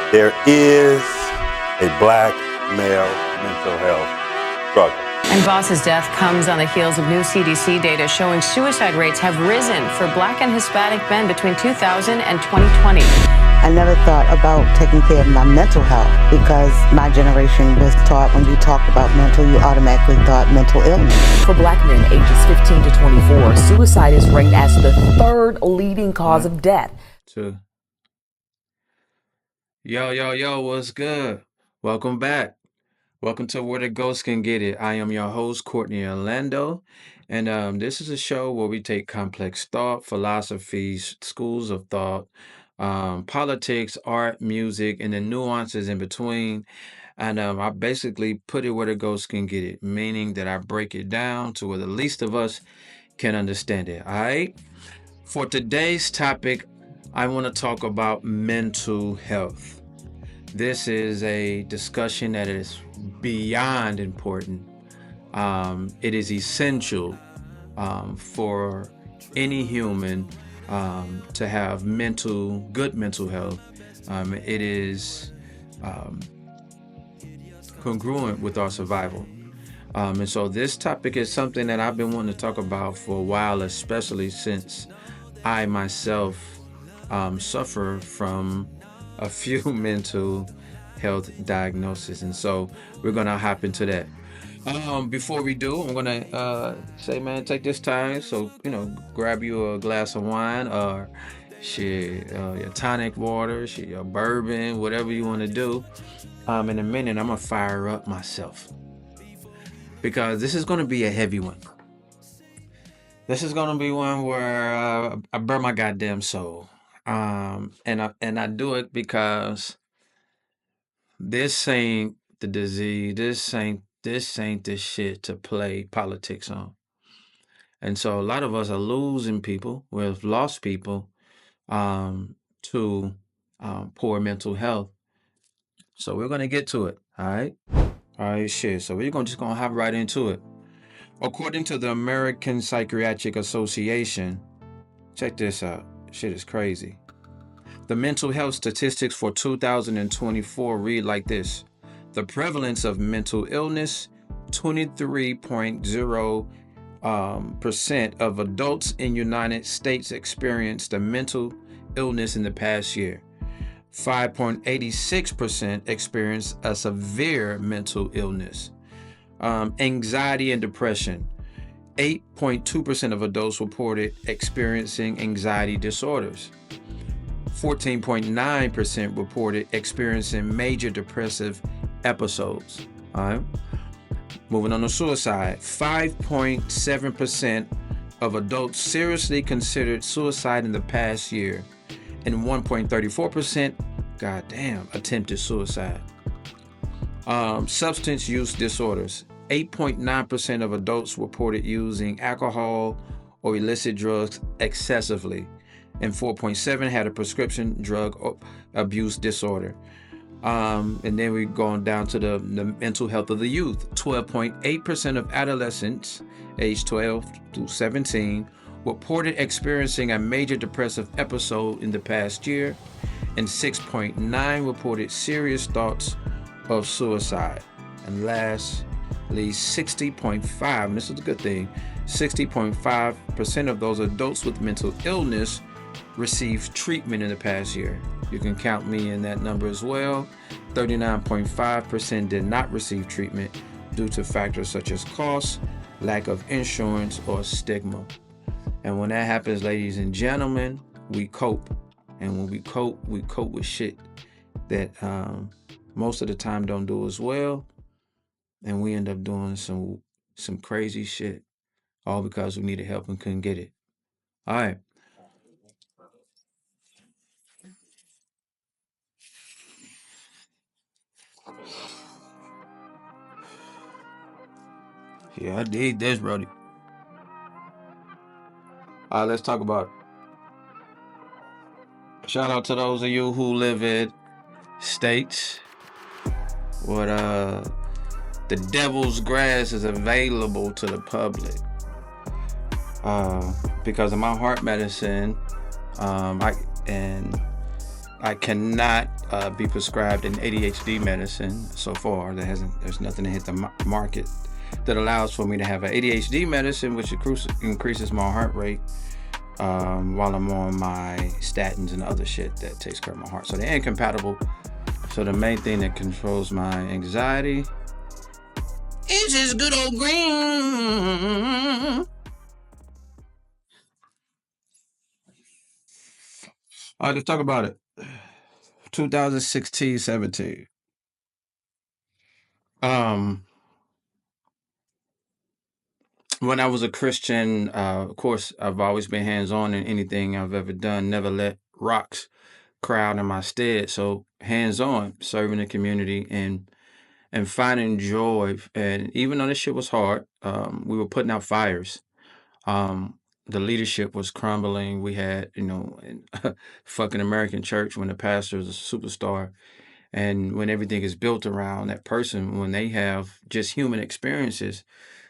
There is a black male mental health struggle. And Voss's death comes on the heels of new CDC data showing suicide rates have risen for black and Hispanic men between 2000 and 2020. I never thought about taking care of my mental health because my generation was taught when you talked about mental, you automatically thought mental illness. For black men ages 15 to 24, suicide is ranked as the third leading cause of death. Yo, what's good? Welcome back. Welcome to Where the Ghost Can Get It. I am your host, Courtney Orlando, and this is a show where we take complex thought, philosophies, schools of thought, politics, art, music, and the nuances in between. And I basically put it where the ghost can get it, meaning that I break it down to where the least of us can understand it. All right? For today's topic, I want to talk about mental health. This is a discussion that is beyond important. It is essential for any human to have good mental health. It is congruent with our survival. And so this topic is something that I've been wanting to talk about for a while, especially since I myself suffer from a few mental health diagnoses. And so we're going to hop into that. Before we do, I'm going to say, man, take this time. So, grab you a glass of wine or your tonic water, your bourbon, whatever you want to do. In a minute, I'm going to fire up myself because this is going to be a heavy one. This is going to be one where I burn my goddamn soul. And I do it because this ain't the disease. This ain't the shit to play politics on. And so a lot of us are losing people. We've lost people to poor mental health. So we're gonna get to it. All right. So we're just gonna hop right into it. According to the American Psychiatric Association, check this out. Shit is crazy. The mental health statistics for 2024 read like this. The prevalence of mental illness, 23.0% of adults in United States experienced a mental illness in the past year. 5.86% experienced a severe mental illness. Anxiety and depression. 8.2% of adults reported experiencing anxiety disorders. 14.9% reported experiencing major depressive episodes. All right. Moving on to suicide. 5.7% of adults seriously considered suicide in the past year, and 1.34%, attempted suicide. Substance use disorders. 8.9% of adults reported using alcohol or illicit drugs excessively, and 4.7% had a prescription drug abuse disorder. And then we're going down to the mental health of the youth. 12.8% of adolescents aged 12 to 17 reported experiencing a major depressive episode in the past year, and 6.9% reported serious thoughts of suicide. And lastly, 60.5%, and this is a good thing, 60.5% of those adults with mental illness received treatment in the past year. You can count me in that number as well. 39.5% did not receive treatment due to factors such as cost, lack of insurance, or stigma. And when that happens, ladies and gentlemen, we cope. And when we cope with shit that most of the time don't do as well. And we end up doing some crazy shit, all because we needed help and couldn't get it. All right. Yeah, I did this, brody. All right, let's talk about it. Shout out to those of you who live in states where the devil's grass is available to the public. Because of my heart medicine, I cannot be prescribed an ADHD medicine so far. There's nothing to hit the market that allows for me to have an ADHD medicine, which increases my heart rate while I'm on my statins and other shit that takes care of my heart. So they're incompatible. So the main thing that controls my anxiety is this good old green. All right, let's talk about it. 2016, 17. Um, when I was a Christian, of course, I've always been hands on in anything I've ever done. Never let rocks cry out in my stead. So hands on, serving the community and finding joy. And even though this shit was hard, we were putting out fires. The leadership was crumbling. We had, in fucking American church when the pastor is a superstar, and when everything is built around that person, when they have just human experiences,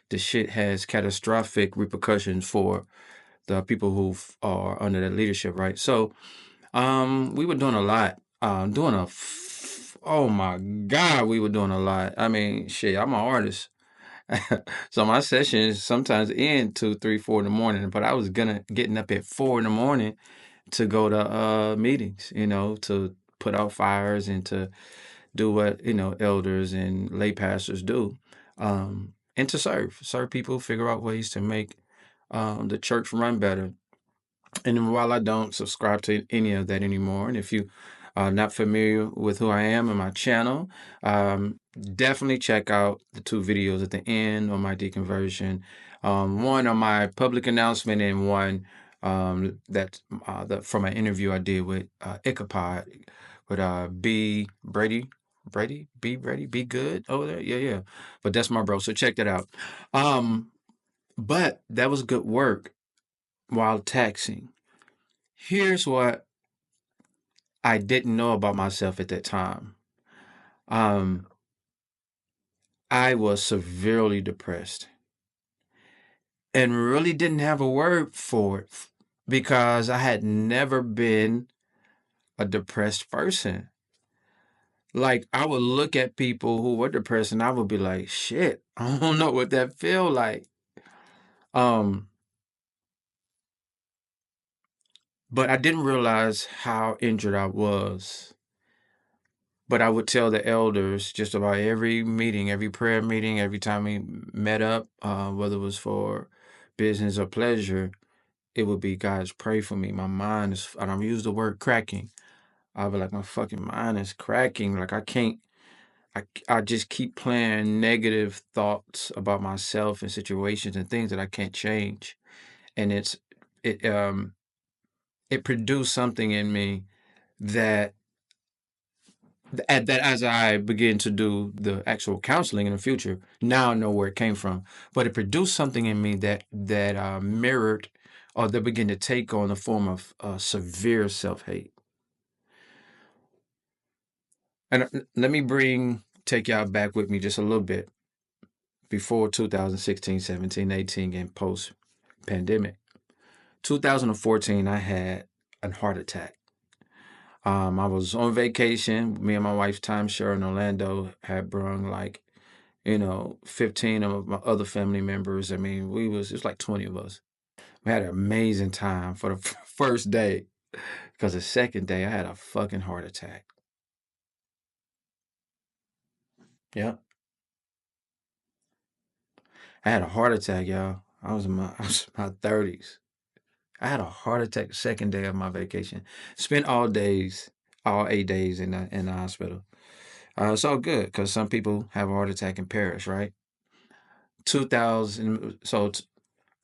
the shit has catastrophic repercussions for the people who are under that leadership, right? So, we were doing a lot. Oh my God, we were doing a lot. I mean, shit, I'm an artist. So my sessions sometimes end 2, 3, 4 in the morning, but I was getting up at 4 in the morning to go to meetings, to put out fires and to do what, elders and lay pastors do. And to serve people, figure out ways to make the church run better. And while I don't subscribe to any of that anymore, and if you are not familiar with who I am and my channel, definitely check out the 2 videos at the end on my deconversion. One on my public announcement and one that from an interview I did with Ichabod with B Brady, Be Good over there. Yeah, yeah. But that's my bro. So check that out. But that was good work while taxing. Here's what I didn't know about myself at that time. Um, I was severely depressed and really didn't have a word for it because I had never been a depressed person. Like I would look at people who were depressed and I would be like, shit, I don't know what that feel like. Um, but I didn't realize how injured I was. But I would tell the elders just about every meeting, every prayer meeting, every time we met up, whether it was for business or pleasure, it would be, guys, pray for me. My mind is, and I'll use the word cracking. I'll be like, my fucking mind is cracking. Like I can't, I just keep playing negative thoughts about myself and situations and things that I can't change. And it, um, it produced something in me that that as I begin to do the actual counseling in the future, now I know where it came from. But it produced something in me that mirrored or that began to take on the form of severe self-hate. And let me take y'all back with me just a little bit before 2016, 17, 18, and post pandemic. 2014, I had a heart attack. I was on vacation. Me and my wife's timeshare in Orlando had brung like 15 of my other family members. I mean, it's like 20 of us. We had an amazing time for the first day because the second day I had a fucking heart attack. Yeah. I had a heart attack, y'all. I was in my 30s. I had a heart attack the second day of my vacation. Spent all 8 days in the hospital. It's all good because some people have a heart attack and perish, right? 2000,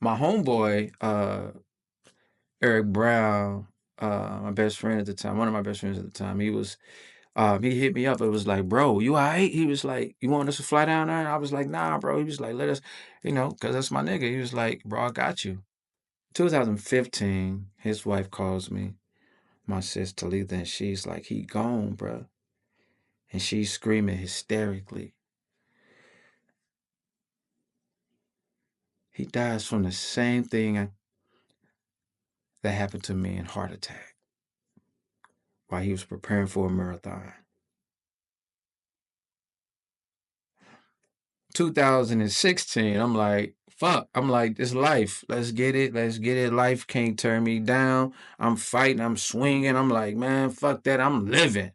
my homeboy, Eric Brown, my best friend at the time, one of my best friends at the time, he hit me up. It was like, bro, you all right? He was like, you want us to fly down there? And I was like, nah, bro. He was like, let us, because that's my nigga. He was like, bro, I got you. 2015, his wife calls me, my sis Talitha, and she's like, he gone, bro. And she's screaming hysterically. He dies from the same thing that happened to me in heart attack. while he was preparing for a marathon. 2016, I'm like, fuck. I'm like, this life. Let's get it. Let's get it. Life can't turn me down. I'm fighting. I'm swinging. I'm like, man, fuck that. I'm living.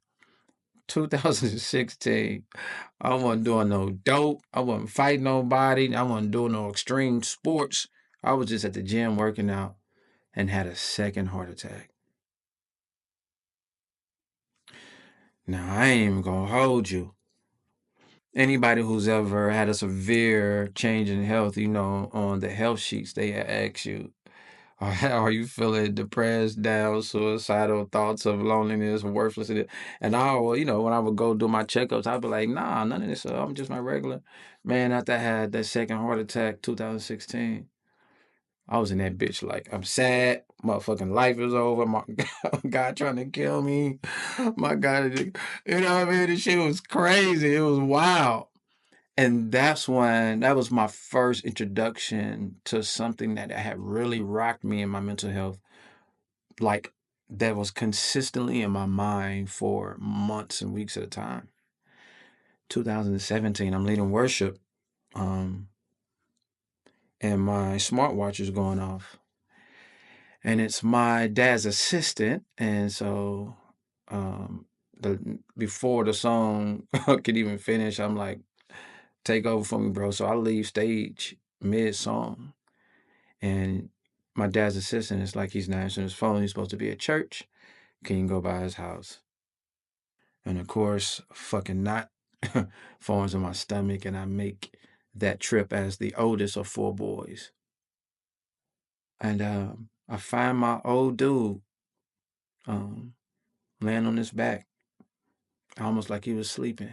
2016, I wasn't doing no dope. I wasn't fighting nobody. I wasn't doing no extreme sports. I was just at the gym working out and had a second heart attack. Now, I ain't even gonna hold you. Anybody who's ever had a severe change in health, on the health sheets, they ask you, are you feeling depressed, down, suicidal, thoughts of loneliness, worthlessness? And when I would go do my checkups, I'd be like, nah, none of this. I'm just my regular. Man, after I had that second heart attack, 2016, I was in that bitch like, I'm sad. Motherfucking life is over. My God trying to kill me. My God, you know what I mean? This shit was crazy. It was wild. And that was my first introduction to something that had really rocked me in my mental health. Like, that was consistently in my mind for months and weeks at a time. 2017, I'm leading worship, and my smartwatch is going off. And it's my dad's assistant. And so, before the song could even finish, I'm like, take over for me, bro. So I leave stage mid song, and my dad's assistant is like, he's not answering his phone. He's supposed to be at church. Can you go by his house? And of course, fucking not forms in my stomach, and I make that trip as the oldest of 4 boys. And I find my old dude laying on his back, almost like he was sleeping.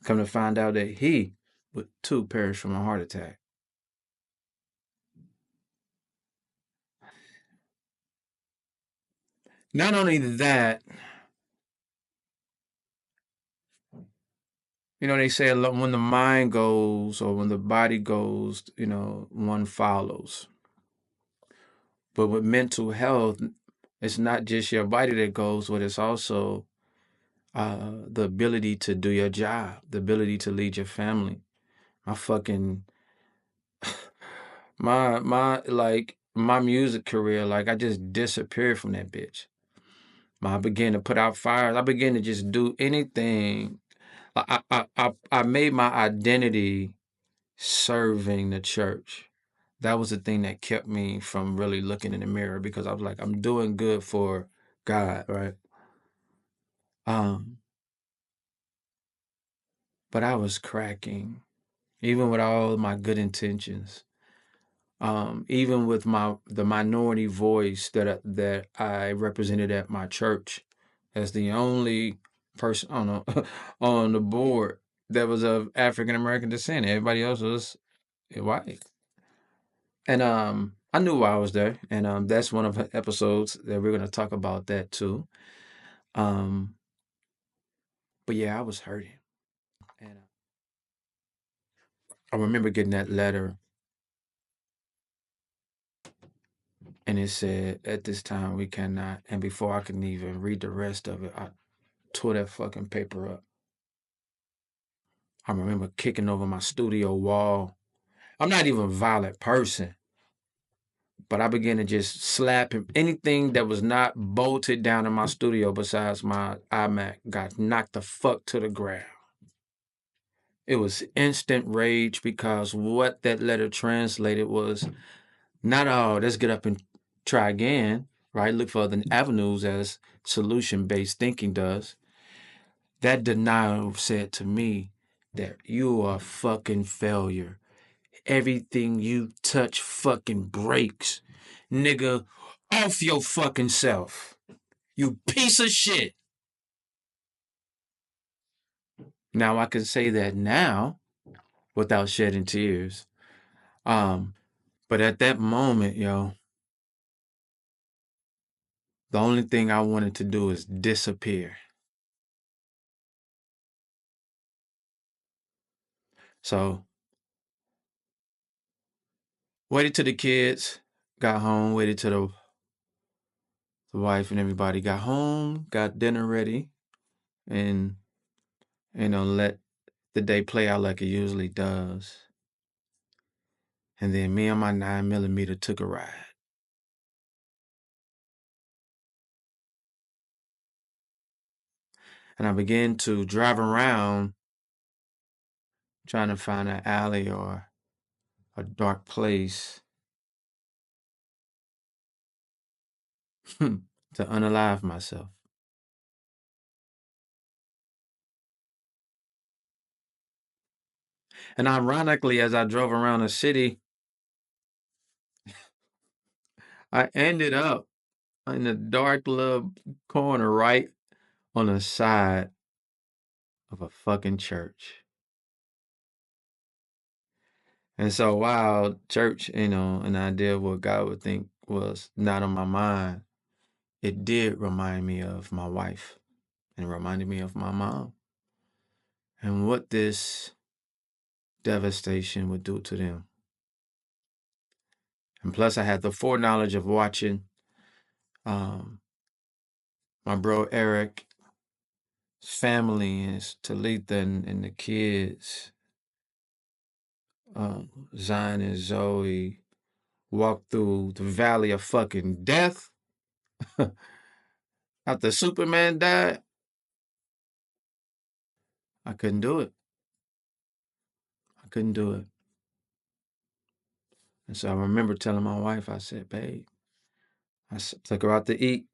Come to find out that he would too perish from a heart attack. Not only that, they say a lot, when the mind goes or when the body goes, one follows. But with mental health, it's not just your body that goes, but it's also the ability to do your job, the ability to lead your family. My fucking my music career, like, I just disappeared from that bitch. I began to put out fires. I began to just do anything. I made my identity serving the church. That was the thing that kept me from really looking in the mirror, because I was like, I'm doing good for God, right? But I was cracking, even with all my good intentions. Even with the minority voice that I represented at my church, as the only person on the board that was of African American descent. Everybody else was white. And I knew why I was there, and that's one of the episodes that we're gonna talk about that too. Um, but yeah, I was hurting, and I remember getting that letter, and it said, "At this time, we cannot." And before I could even read the rest of it, I tore that fucking paper up. I remember kicking over my studio wall. I'm not even a violent person, but I began to just slap him. Anything that was not bolted down in my studio besides my iMac got knocked the fuck to the ground. It was instant rage, because what that letter translated was not, oh, let's get up and try again, right? Look for other avenues, as solution-based thinking does. That denial said to me that you are a fucking failure. Everything you touch fucking breaks. Nigga, off your fucking self. You piece of shit. Now I can say that now without shedding tears. But at that moment, the only thing I wanted to do is disappear. So, waited till the kids got home, waited till The wife and everybody got home, got dinner ready, and let the day play out like it usually does. And then me and my 9mm took a ride. And I began to drive around trying to find an alley or a dark place to unalive myself. And ironically, as I drove around the city, I ended up in a dark little corner right on the side of a fucking church. And so while church, an idea of what God would think was not on my mind, it did remind me of my wife and reminded me of my mom and what this devastation would do to them. And plus, I had the foreknowledge of watching my bro Eric's family and Talitha and the kids, Zion and Zoe, walk through the valley of fucking death after Superman died. I couldn't do it. I couldn't do it. And so I remember telling my wife, I said, babe, took her out to eat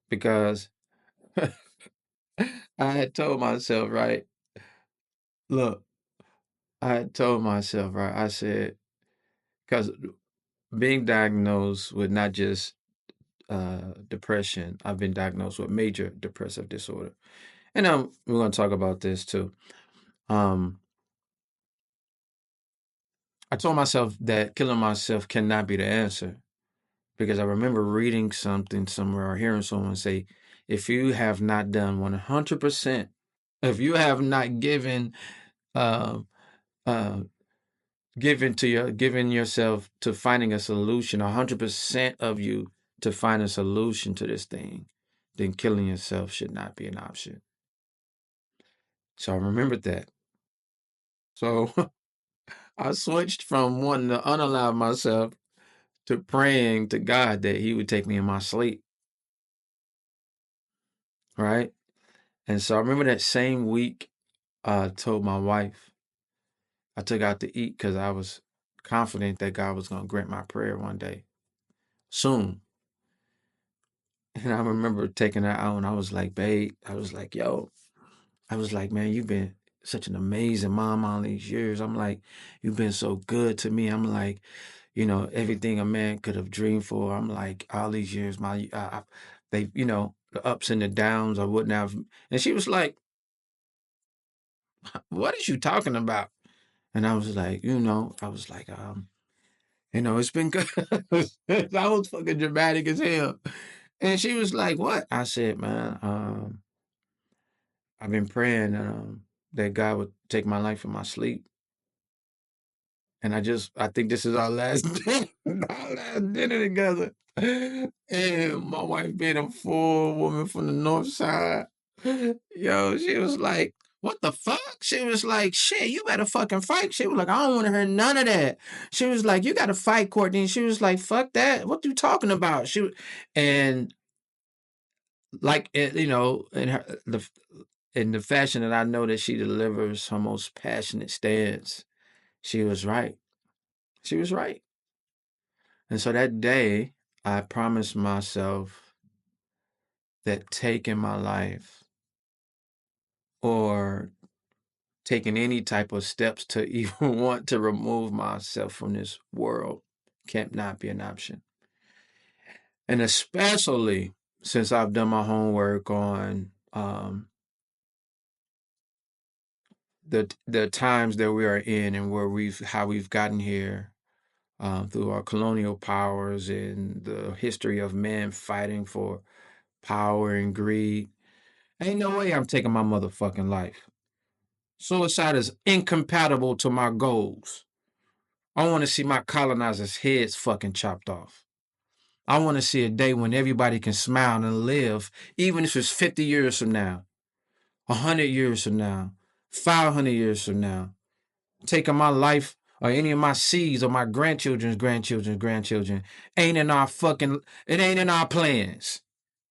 because I had told myself, right? Look, I had told myself, right? I said, because being diagnosed with not just depression, I've been diagnosed with major depressive disorder. And we're going to talk about this too. I told myself that killing myself cannot be the answer because I remember reading something somewhere or hearing someone say, if you have not done 100%, if you have not given, uh, uh, given yourself to finding a solution, 100% of you to find a solution to this thing, then killing yourself should not be an option. So I remembered that. So I switched from wanting to unalive myself to praying to God that He would take me in my sleep. Right? And so I remember that same week, I told my wife, I took out to eat because I was confident that God was going to grant my prayer one day, soon. And I remember taking her out and I was like, babe, I was like, yo, I was like, man, you've been such an amazing mom all these years. I'm like, you've been so good to me. I'm like, everything a man could have dreamed for. I'm like, all these years, the ups and the downs, I wouldn't have. And she was like, what is you talking about? And I was like, it's been good. I was fucking dramatic as hell. And she was like, what? I said, man, I've been praying that God would take my life in my sleep. And I think this is our last our last dinner together. And my wife being a full woman from the north side, yo, she was like, what the fuck? She was like, shit, you better fucking fight. She was like, I don't want to hear none of that. She was like, you got to fight, Courtney. She was like, fuck that. What you talking about? And like, in the fashion that I know that she delivers her most passionate stance, she was right. She was right. And so that day, I promised myself that taking my life or taking any type of steps to even want to remove myself from this world can't not be an option. And especially since I've done my homework on the times that we are in and how we've gotten here through our colonial powers and the history of men fighting for power and greed. Ain't no way I'm taking my motherfucking life. Suicide is incompatible to my goals. I want to see my colonizers' heads fucking chopped off. I want to see a day when everybody can smile and live, even if it's 50 years from now, 100 years from now, 500 years from now. Taking my life or any of my seeds or my grandchildren's grandchildren ain't in our fucking, it ain't in our plans.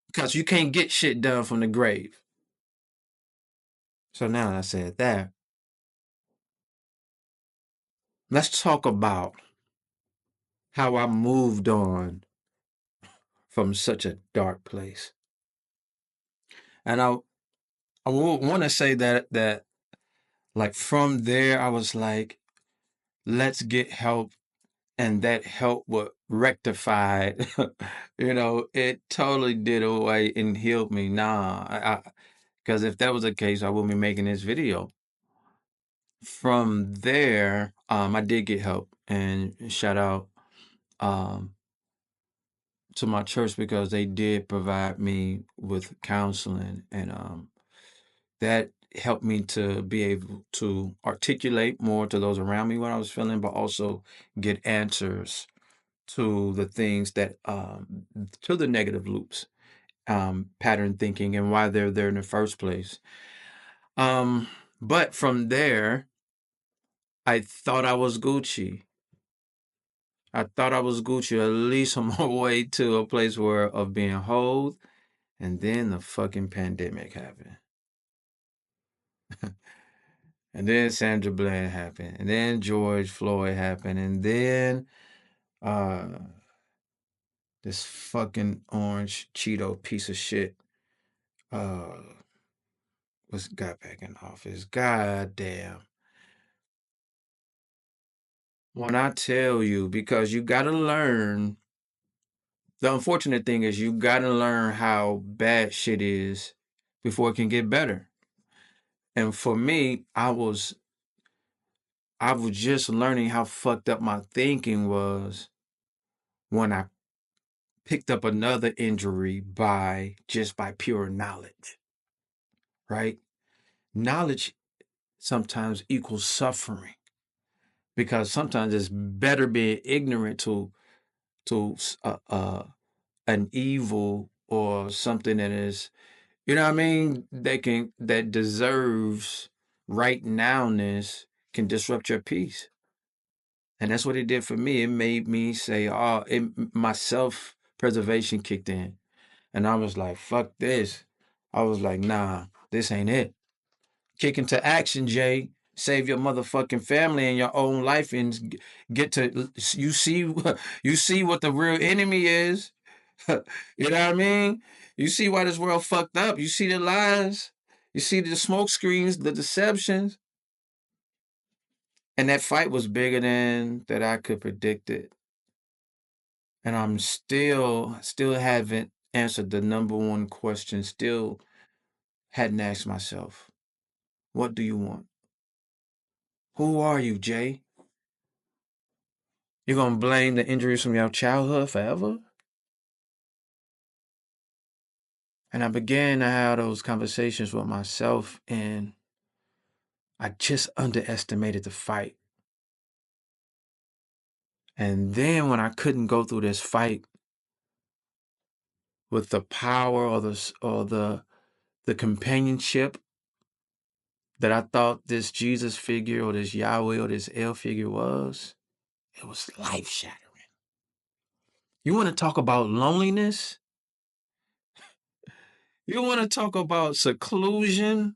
Because you can't get shit done from the grave. So now that I said that, let's talk about how I moved on from such a dark place. And I want to say that like from there, I was like, let's get help. And that help what rectified, it totally did away and healed me. Nah, because if that was the case, I wouldn't be making this video. From there, I did get help, and shout out to my church because they did provide me with counseling, and that helped me to be able to articulate more to those around me what I was feeling, but also get answers to the things that to the negative loops, pattern thinking, and why they're there in the first place. But from there, I thought I was Gucci. I thought I was Gucci, at least on my way to a place where of being whole, and then the fucking pandemic happened. And then Sandra Bland happened, and then George Floyd happened, and then this fucking orange Cheeto piece of shit was got back in office. God damn. When I tell you, because you gotta learn, the unfortunate thing is you gotta learn how bad shit is before it can get better. And for me, I was just learning how fucked up my thinking was when I picked up another injury by pure knowledge. Right? Knowledge sometimes equals suffering. Because sometimes it's better being ignorant to an evil or something that is, what I mean, that deserves right nowness, can disrupt your peace. And that's what it did for me. It made me say, my self preservation kicked in. And I was like, fuck this. I was like, nah, this ain't it. Kick into action, Jay. Save your motherfucking family and your own life, and get to you see what the real enemy is. You know what I mean? You see why this world fucked up. You see the lies. You see the smoke screens, the deceptions. And that fight was bigger than that I could predict it. And I'm still haven't answered the number one question. Still hadn't asked myself, what do you want? Who are you, Jay? You're gonna blame the injuries from your childhood forever? And I began to have those conversations with myself, and I just underestimated the fight. And then when I couldn't go through this fight with the power or the companionship that I thought this Jesus figure or this Yahweh or this El figure was, it was life shattering. You want to talk about loneliness? You want to talk about seclusion?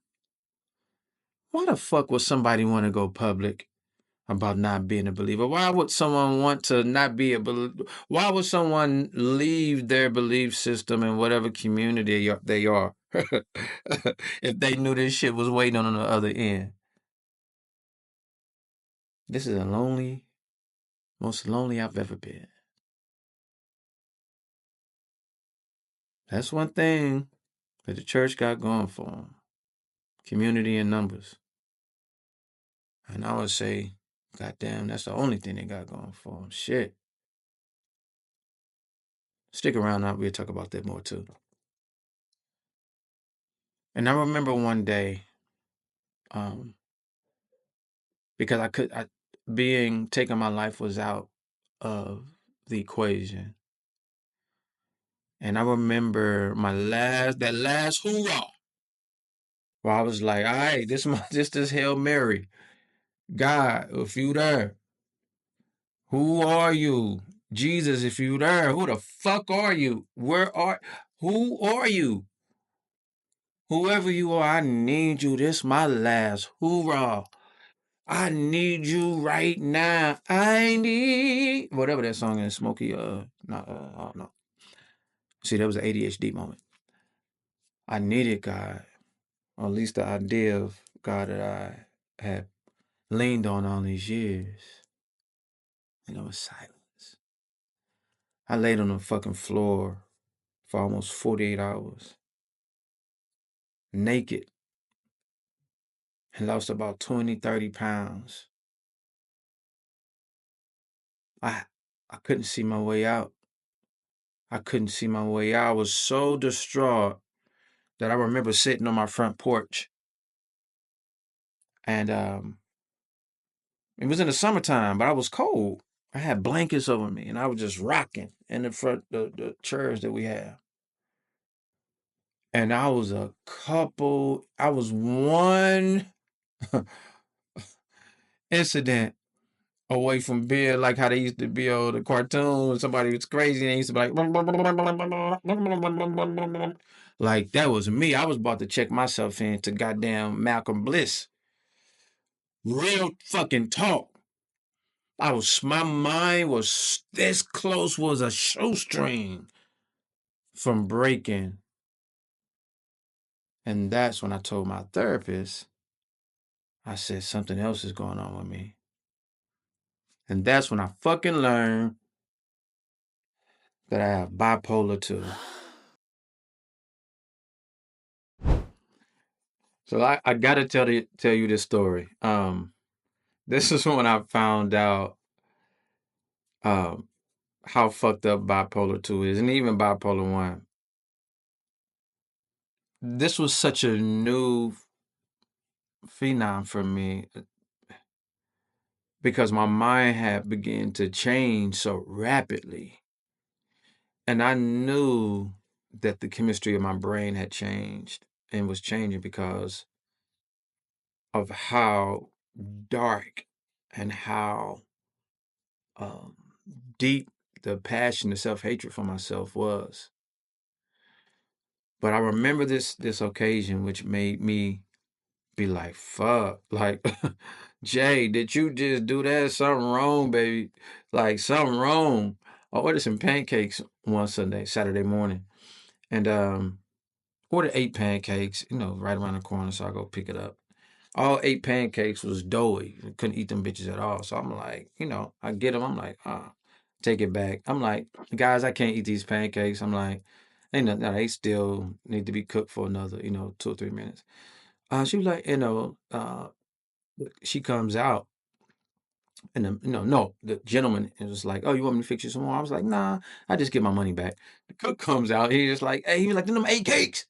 Why the fuck would somebody want to go public about not being a believer? Why would someone want to not be a believer? Why would someone leave their belief system in whatever community they are if they knew this shit was waiting on the other end? This is the most lonely I've ever been. That's one thing that the church got going for them. Community in numbers. And I would say, goddamn, that's the only thing they got going for them. Shit. Stick around, we'll talk about that more too. And I remember one day, because taking my life was out of the equation. And I remember that last hoorah, where I was like, all right, this Hail Mary. God, if you there, who are you? Jesus, if you there, who the fuck are you? Who are you? Whoever you are, I need you. This my last hoorah. I need you right now. I need whatever that song is, Smokey. Not I don't know. See, that was an ADHD moment. I needed God, or at least the idea of God that I had leaned on all these years. And there was silence. I laid on the fucking floor for almost 48 hours, naked, and lost about 20, 30 pounds. I I couldn't see my way out. I couldn't see my way out. I was so distraught that I remember sitting on my front porch, and it was in the summertime, but I was cold. I had blankets over me, and I was just rocking in the front the chairs that we have. And I was one incident away from being like how they used to be on the cartoon. Somebody was crazy and they used to be like that was me. I was about to check myself into goddamn Malcolm Bliss. Real fucking talk. My mind was this close, was a shoestring from breaking. And that's when I told my therapist, I said, something else is going on with me. And that's when I fucking learned that I have bipolar 2. So I gotta tell you this story. This is when I found out um how fucked up bipolar 2 is, and even bipolar 1. This was such a new phenom for me because my mind had begun to change so rapidly. And I knew that the chemistry of my brain had changed and was changing because of how dark and how um, deep the passion, the self-hatred for myself was. But I remember this occasion which made me be like, fuck, like, Jay, did you just do that? Something wrong, baby. Like, something wrong. I ordered some pancakes one Saturday morning. And ordered 8 pancakes, right around the corner, so I go pick it up. All 8 pancakes was doughy. Couldn't eat them bitches at all. So I'm like, I get them. I'm like, take it back. I'm like, guys, I can't eat these pancakes. I'm like, ain't nothing. They still need to be cooked for another, 2 or 3 minutes. She was like, she comes out and no, the gentleman was like, oh, you want me to fix you some more? I was like, nah, I just get my money back. The cook comes out. He was like, hey, he was like, them 8 cakes.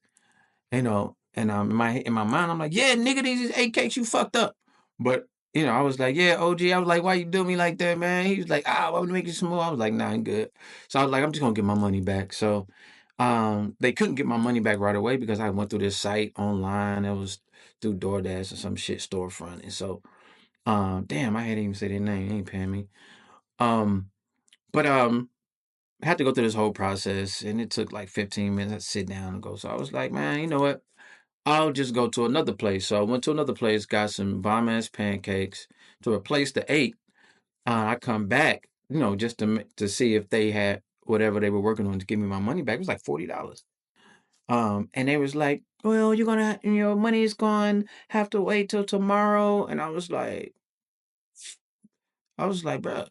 And in my mind, I'm like, yeah, nigga, these is 8 cakes, you fucked up. But I was like, yeah, OG. I was like, why you do me like that, man? He was like, why would you make you some more? I was like, nah, I'm good. So I was like, I'm just gonna get my money back. So they couldn't get my money back right away because I went through this site online. It was through DoorDash or some shit storefront. And so damn, I hadn't even say their name, they ain't paying me. But I had to go through this whole process and it took like 15 minutes to sit down and go. So I was like, man, you know what? I'll just go to another place. So I went to another place, got some bomb ass pancakes to replace the 8. I come back, just to see if they had whatever they were working on to give me my money back. It was like $40. And they was like, well, you're gonna, your money is going, have to wait till tomorrow. And I was like, bro,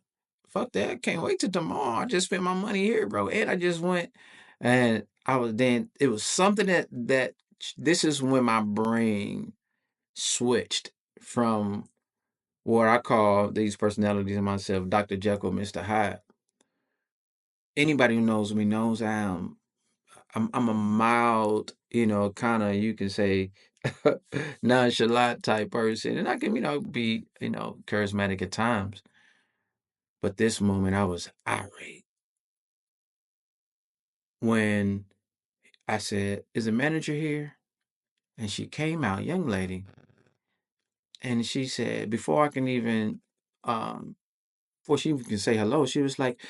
fuck that. I can't wait till tomorrow. I just spent my money here, bro. And I just went, and it was something that this is when my brain switched from what I call these personalities in myself, Dr. Jekyll, Mr. Hyde. Anybody who knows me knows I'm a mild, kind of, you can say, nonchalant type person. And I can, be, charismatic at times. But this moment I was irate. when I said, "Is the manager here?" And she came out, young lady, and she said, before I can even, before she even can say hello, she was like,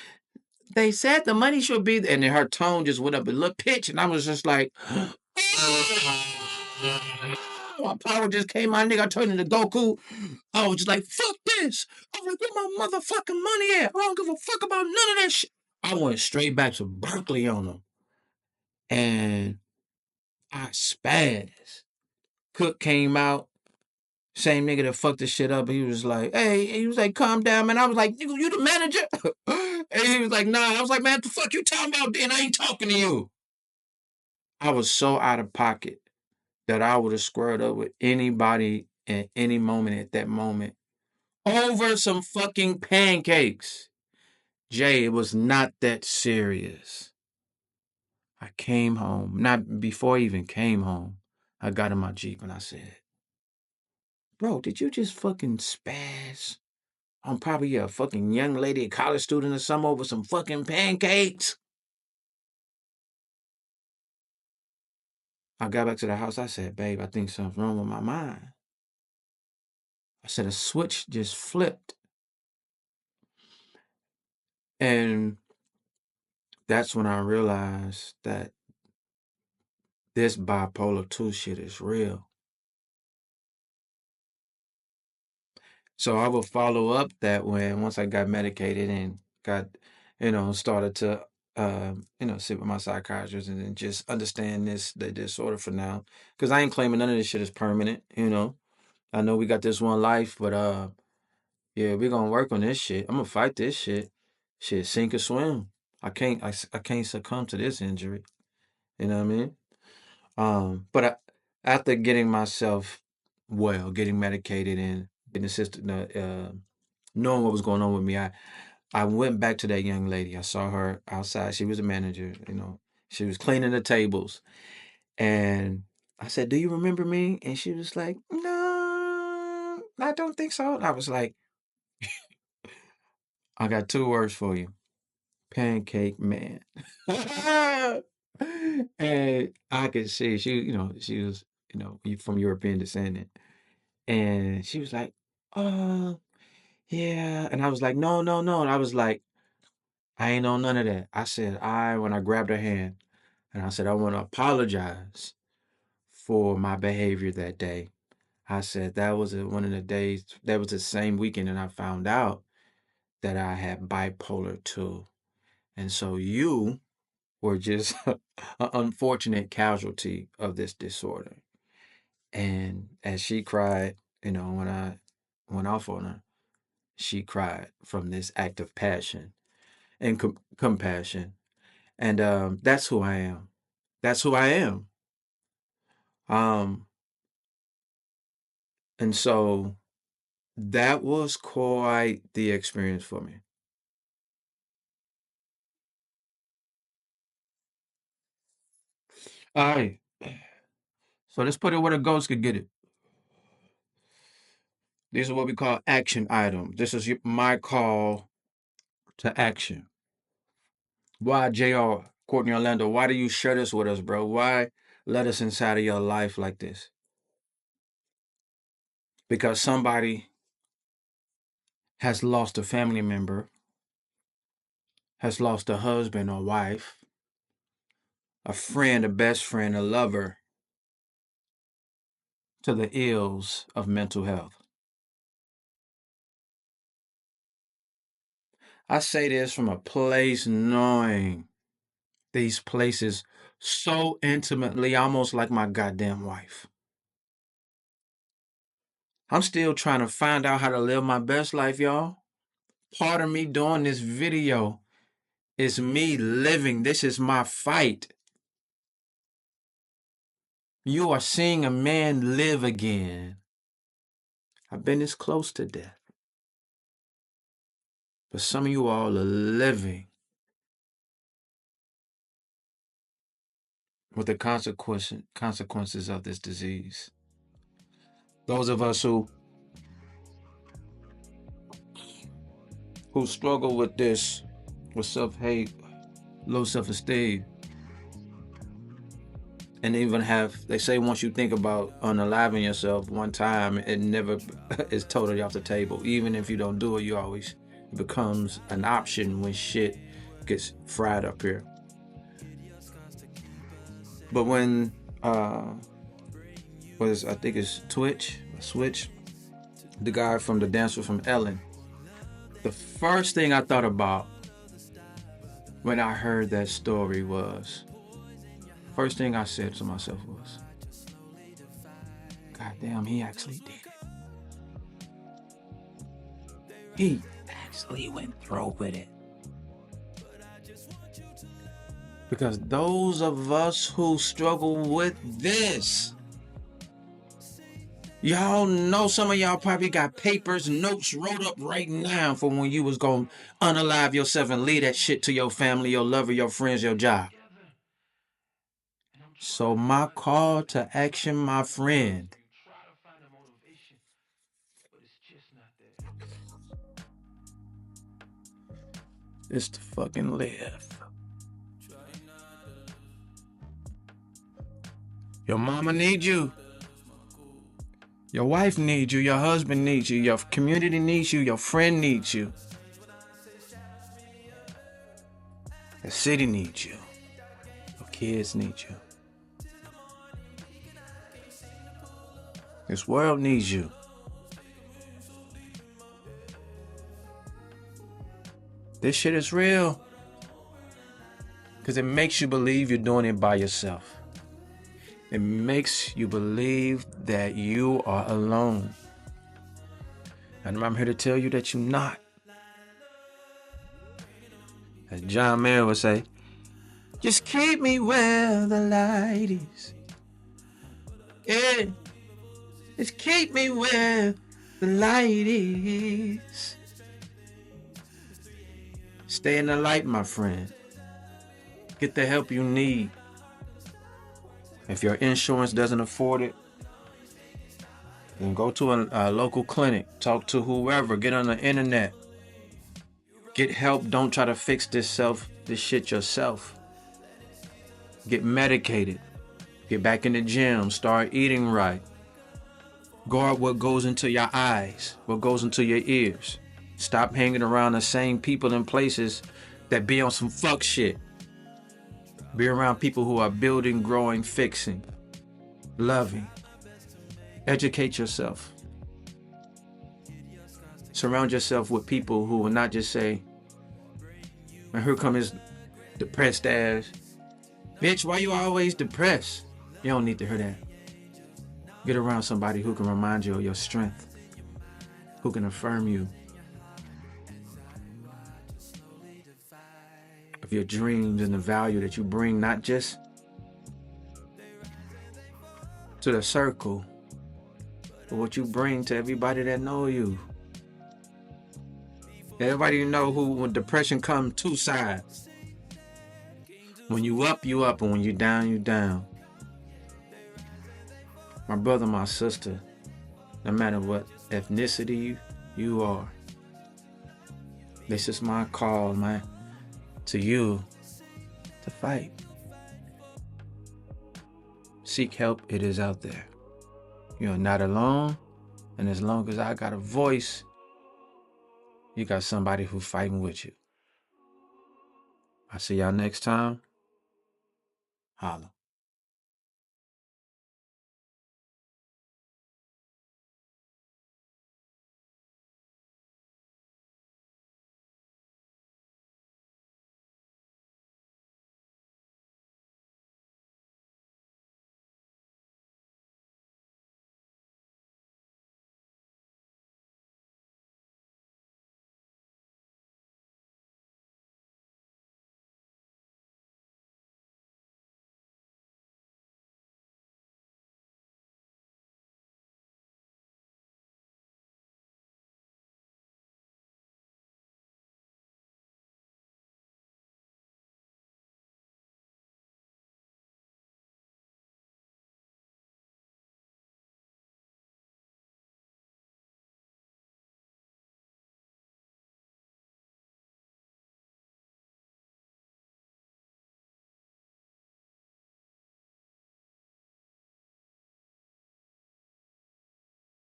"They said the money should be," and then her tone just went up a little pitch, and I was just like, my power just came out, nigga. I turned into Goku. I was just like, "Fuck this!" I was like, "Where my motherfucking money at? I don't give a fuck about none of that shit." I went straight back to Berkeley on them, and I spazzed. Cook came out. Same nigga that fucked this shit up. He was like, "Hey," he was like, "Calm down, man." I was like, "Nigga, you the manager?" And he was like, "Nah." I was like, "Man, what the fuck you talking about then? I ain't talking to you." I was so out of pocket that I would have squared up with anybody at any moment at that moment over some fucking pancakes. Jay, it was not that serious. I came home. Not before I even came home. I got in my Jeep and I said, "Bro, did you just fucking spaz? I'm probably a fucking young lady, a college student or something over some fucking pancakes." I got back to the house. I said, "Babe, I think something's wrong with my mind." I said, a switch just flipped. And that's when I realized that this bipolar 2 shit is real. So I would follow up that when once I got medicated and got, started to, sit with my psychiatrist and then just understand the disorder for now. Because I ain't claiming none of this shit is permanent. I know we got this one life, but yeah, we're gonna work on this shit. I'm gonna fight this shit. Shit, sink or swim. I can't succumb to this injury. You know what I mean? But after getting myself well, getting medicated and getting assisted, knowing what was going on with me, I went back to that young lady. I saw her outside. She was a manager. She was cleaning the tables, and I said, "Do you remember me?" And she was like, "No, I don't think so." And I was like, "I got 2 words for you: Pancake Man." And I could see she was, from European descent. And she was like, "Oh, yeah." And I was like, "No, no, no." And I was like, "I ain't on none of that." I said, when I grabbed her hand, and I said, "I want to apologize for my behavior that day." I said, that was one of the days, that was the same weekend that I found out that I had bipolar 2. And so you were just an unfortunate casualty of this disorder. And as she cried, when I went off on her, she cried from this act of passion and compassion. And that's who I am. That's who I am. Um, and so that was quite the experience for me. All right. So let's put it where the ghost could get it. These are what we call action items. This is my call to action. Why, JR, Courtney Orlando, why do you share this with us, bro? Why let us inside of your life like this? Because somebody has lost a family member, has lost a husband or wife, a friend, a best friend, a lover, to the ills of mental health. I say this from a place knowing these places so intimately, almost like my goddamn wife. I'm still trying to find out how to live my best life, y'all. Part of me doing this video is me living. This is my fight. You are seeing a man live again. I've been this close to death. But some of you all are living with the consequences of this disease. Those of us who struggle with this, with self-hate, low self-esteem, And even they say once you think about unaliving yourself one time, it never is totally off the table. Even if you don't do it, it becomes an option when shit gets fried up here. But when I think it's Switch, the guy from the dancer from Ellen, the first thing I thought about when I heard that story was, first thing I said to myself was, God damn, he actually did it. He actually went through with it. Because those of us who struggle with this, y'all know some of y'all probably got papers, notes wrote up right now for when you was gonna unalive yourself and leave that shit to your family, your lover, your friends, your job. So my call to action, my friend, is to fucking live. Your mama needs you. Your wife needs you. Your husband needs you. Your community needs you. Your friend needs you. The city needs you. Your kids need you. This world needs you. This shit is real. Because it makes you believe you're doing it by yourself. It makes you believe that you are alone. And I'm here to tell you that you're not. As John Mayer would say, just keep me where the light is. Yeah. Just keep me where the light is. Stay in the light, my friend. Get the help you need. If your insurance doesn't afford it, then go to a local clinic. Talk to whoever. Get on the internet. Get help. Don't try to fix this shit yourself. Get medicated. Get back in the gym. Start eating right. Guard what goes into your eyes, what goes into your ears. Stop hanging around the same people and places that be on some fuck shit. Be around people who are building, growing, fixing, loving. Educate yourself. Surround yourself with people who will not just say, and here come his depressed ass. Bitch, why you always depressed? You don't need to hear that. Get around somebody who can remind you of your strength, who can affirm you of your dreams and the value that you bring, not just to the circle, but what you bring to everybody that know you. Everybody you know who, when depression comes, two sides. When you up, you up, and when you down, you down. My brother, my sister, no matter what ethnicity you are, this is my call, to you to fight. Seek help, it is out there. You're not alone, and as long as I got a voice, you got somebody who's fighting with you. I'll see y'all next time. Holla.